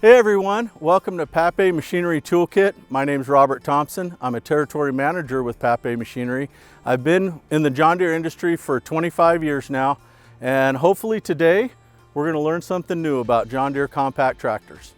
Hey everyone, welcome to Papé Machinery Toolkit. My name is Robert Thompson. I'm a territory manager with Papé Machinery. I've been in the John Deere industry for 25 years now, and hopefully today we're going to learn something new about John Deere compact tractors.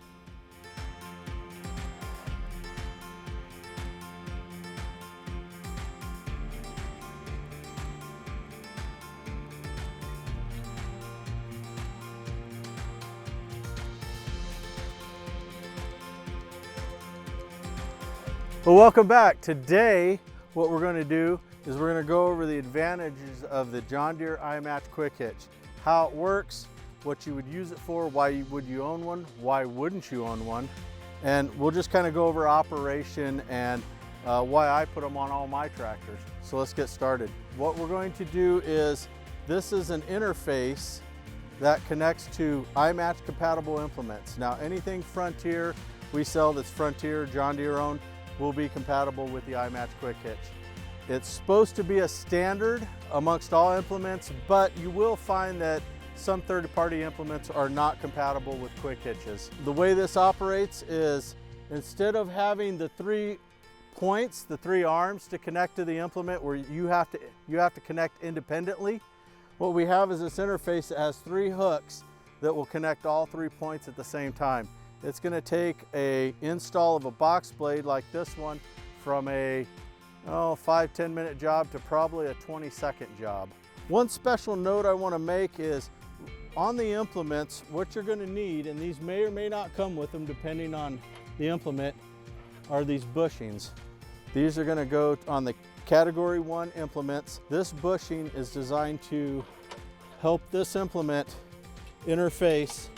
Well, welcome back. Today, what we're going to do is we're going to go over the advantages of the John Deere iMatch Quick-Hitch, how it works, what you would use it for, why would you own one, why wouldn't you own one, and we'll just kind of go over operation and why I put them on all my tractors. So let's get started. What we're going to do is, this is an interface that connects to iMatch compatible implements. Now, anything Frontier we sell that's Frontier, John Deere owned, will be compatible with the iMatch Quick-Hitch. It's supposed to be a standard amongst all implements, but you will find that some third-party implements are not compatible with Quick-Hitches. The way this operates is, instead of having the 3 points, the 3 arms to connect to the implement where you have to connect independently, what we have is this interface that has 3 hooks that will connect all 3 points at the same time. It's going to take an install of a box blade like this one from a 5-10 minute job to probably a 20-second job. One special note I want to make is, on the implements, what you're going to need, and these may or may not come with them depending on the implement, are these bushings. These are going to go on the Category 1 implements. This bushing is designed to help this implement interface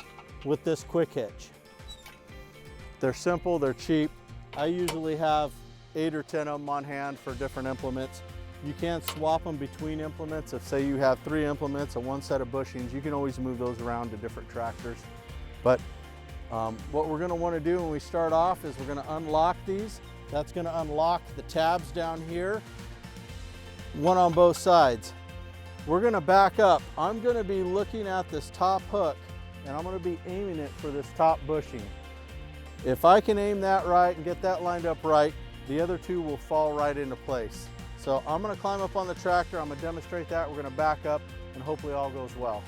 with this Quick-Hitch. They're simple, they're cheap. I usually have 8 or 10 of them on hand for different implements. You can swap them between implements. If, say, you have 3 implements and 1 set of bushings, you can always move those around to different tractors. But what we're going to want to do when we start off is we're going to unlock these. That's going to unlock the tabs down here, one on both sides. We're going to back up. I'm going to be looking at this top hook, and I'm going to be aiming it for this top bushing. If I can aim that right and get that lined up right, the other 2 will fall right into place. So I'm going to climb up on the tractor, I'm going to demonstrate that, we're going to back up, and hopefully all goes well.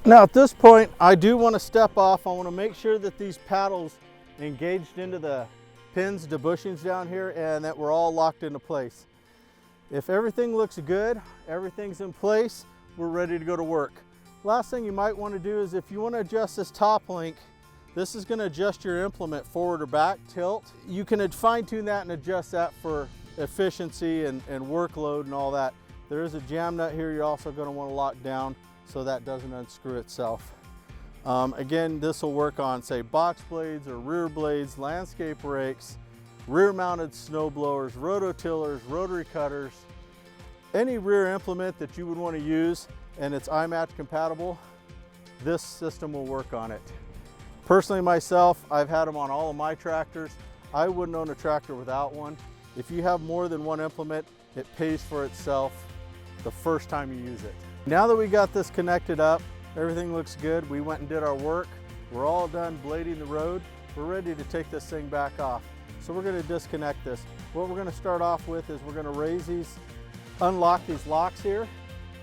Now at this point, I do want to step off. I want to make sure that these paddles engaged into the pins, the bushings down here, and that we're all locked into place. If everything looks good, everything's in place, we're ready to go to work. Last thing you might want to do is, if you want to adjust this top link, this is going to adjust your implement forward or back, tilt. You can fine tune that and adjust that for efficiency and workload and all that. There is a jam nut here you're also going to want to lock down so that doesn't unscrew itself. Again, this will work on, say, box blades or rear blades, landscape rakes, rear mounted snow blowers, rototillers, rotary cutters, any rear implement that you would want to use and it's iMatch compatible, this system will work on it. Personally myself, I've had them on all of my tractors. I wouldn't own a tractor without one. If you have more than one implement, it pays for itself the first time you use it. Now that we got this connected up, everything looks good. We went and did our work. We're all done blading the road. We're ready to take this thing back off. So we're going to disconnect this. What we're going to start off with is we're going to raise these, unlock these locks here.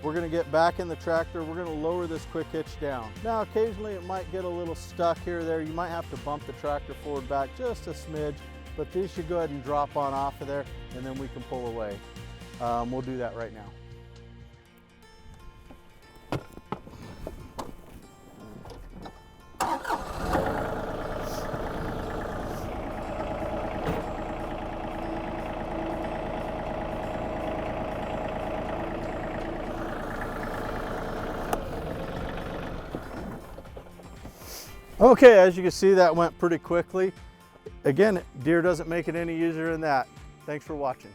We're going to get back in the tractor. We're going to lower this Quick-Hitch down. Now occasionally it might get a little stuck here or there. You might have to bump the tractor forward back just a smidge, but these should go ahead and drop on off of there, and then we can pull away. We'll do that right now. Okay, as you can see, that went pretty quickly. Again, Deere doesn't make it any easier than that. Thanks for watching.